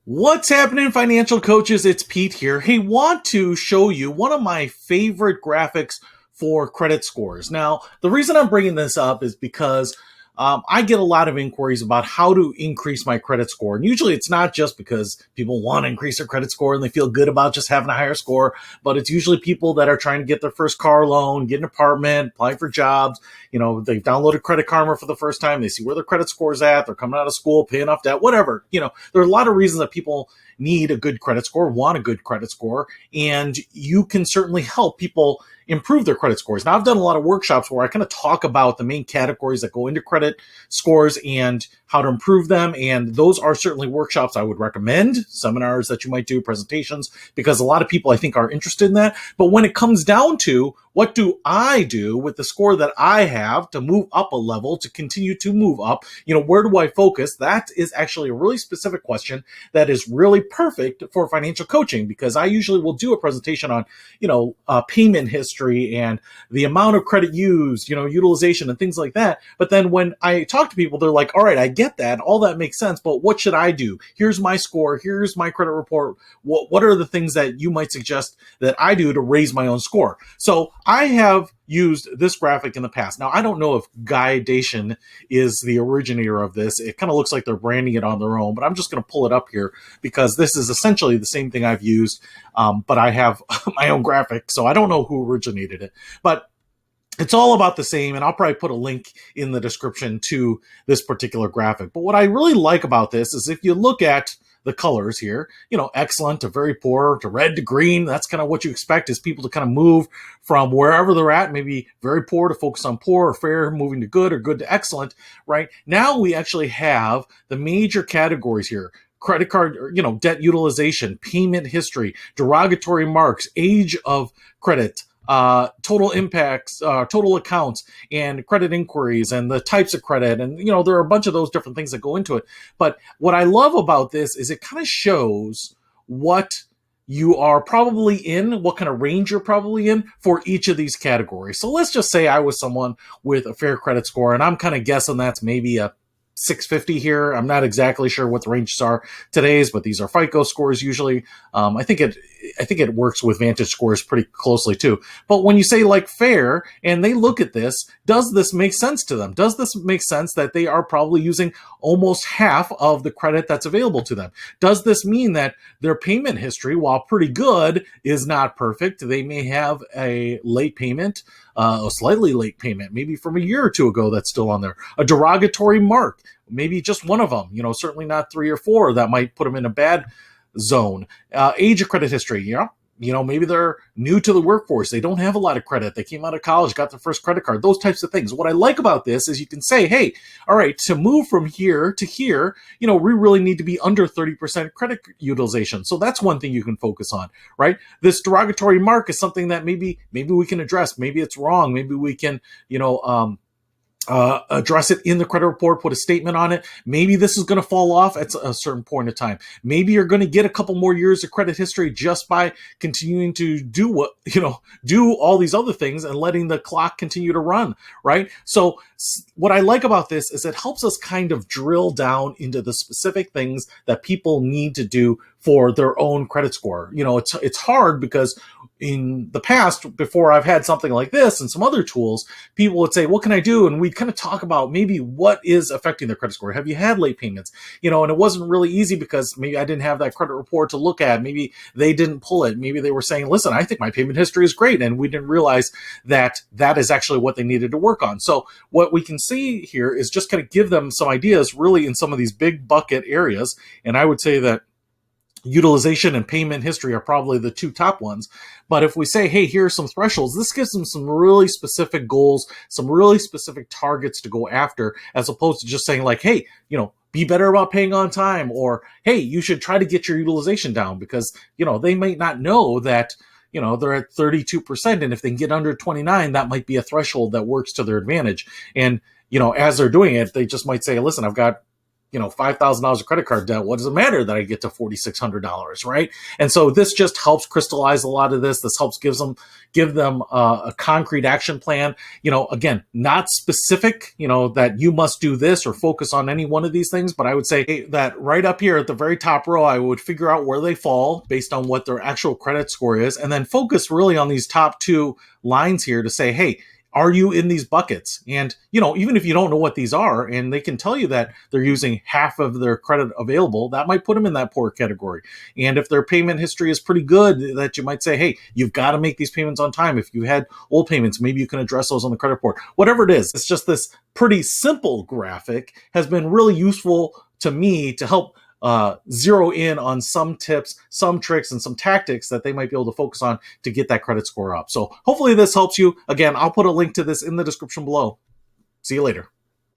What's happening, financial coaches? It's Pete here. Hey, want to show you one of my favorite graphics for credit scores. Now, the reason I'm bringing this up is because I get a lot of inquiries about how to increase my credit score. And usually it's not just because people want to increase their credit score and they feel good about just having a higher score, but it's usually people that are trying to get their first car loan, get an apartment, apply for jobs. They've downloaded Credit Karma for the first time. They see where their credit score is at. They're coming out of school, paying off debt, whatever. There are a lot of reasons that people need a good credit score, want a good credit score, and you can certainly help people improve their credit scores. Now, I've done a lot of workshops where I kind of talk about the main categories that go into credit scores and how to improve them. And those are certainly workshops I would recommend, seminars that you might do, presentations, because a lot of people I think are interested in that. But when it comes down to what do I do with the score that I have to move up a level, to continue to move up, where do I focus? That is actually a really specific question that is really perfect for financial coaching, because I usually will do a presentation on, payment history and the amount of credit used, utilization and things like that. But then when I talk to people, they're like, all right, I get that. All that makes sense. But what should I do? Here's my score. Here's my credit report. What are the things that you might suggest that I do to raise my own score? So I have used this graphic in the past. Now, I don't know if Guidation is the originator of this. It kind of looks like they're branding it on their own, but I'm just going to pull it up here because this is essentially the same thing I've used, but I have my own graphic, so I don't know who originated it. But it's all about the same, and I'll probably put a link in the description to this particular graphic. But what I really like about this is if you look at the colors here, excellent to very poor to red to green. That's kind of what you expect, is people to kind of move from wherever they're at, maybe very poor to focus on poor, or fair, moving to good, or good to excellent, right? Now we actually have the major categories here: credit card, debt utilization, payment history, derogatory marks, age of credit, total impacts, total accounts, and credit inquiries, and the types of credit. And, there are a bunch of those different things that go into it. But what I love about this is it kind of shows what you are probably in, what kind of range you're probably in for each of these categories. So let's just say I was someone with a fair credit score, and I'm kind of guessing that's maybe a 650 here. I'm not exactly sure what the ranges are today's, but these are FICO scores usually. I think it works with Vantage scores pretty closely too. But when you say like fair and they look at this, does this make sense to them? Does this make sense that they are probably using almost half of the credit that's available to them? Does this mean that their payment history, while pretty good, is not perfect? They may have a late payment, a slightly late payment, maybe from a year or two ago that's still on there. A derogatory mark, maybe just one of them, certainly not three or four. That might put them in a bad zone. Age of credit history, maybe they're new to the workforce. They don't have a lot of credit. They came out of college, got their first credit card, those types of things. What I like about this is you can say, hey, all right, to move from here to here, we really need to be under 30% credit utilization. So that's one thing you can focus on, right? This derogatory mark is something that maybe we can address. Maybe it's wrong. Maybe we can, address it in the credit report, put a statement on it. Maybe this is going to fall off at a certain point of time. Maybe you're going to get a couple more years of credit history just by continuing to do all these other things and letting the clock continue to run, right? So what I like about this is it helps us kind of drill down into the specific things that people need to do for their own credit score. It's hard because in the past, before I've had something like this and some other tools, people would say, what can I do? And we'd kind of talk about maybe what is affecting their credit score. Have you had late payments? And it wasn't really easy because maybe I didn't have that credit report to look at. Maybe they didn't pull it. Maybe they were saying, listen, I think my payment history is great. And we didn't realize that that is actually what they needed to work on. So what we can see here is just kind of give them some ideas really in some of these big bucket areas. And I would say that utilization and payment history are probably the two top ones. But if we say, hey, here are some thresholds, this gives them some really specific goals, some really specific targets to go after, as opposed to just saying like, hey, be better about paying on time, or, hey, you should try to get your utilization down, because, they might not know that, they're at 32%. And if they can get under 29, that might be a threshold that works to their advantage. And, as they're doing it, they just might say, listen, I've got $5,000 of credit card debt. What does it matter that I get to $4,600, right? And so this just helps crystallize a lot of this. This helps give them a concrete action plan. Again, not specific, that you must do this or focus on any one of these things, but I would say that right up here at the very top row, I would figure out where they fall based on what their actual credit score is, and then focus really on these top two lines here to say, hey, are you in these buckets? And, even if you don't know what these are, and they can tell you that they're using half of their credit available, that might put them in that poor category. And if their payment history is pretty good, that you might say, hey, you've got to make these payments on time. If you had old payments, maybe you can address those on the credit report. Whatever it is, it's just this pretty simple graphic has been really useful to me to help zero in on some tips, some tricks, and some tactics that they might be able to focus on to get that credit score up. So hopefully this helps you. Again, I'll put a link to this in the description below. See you later.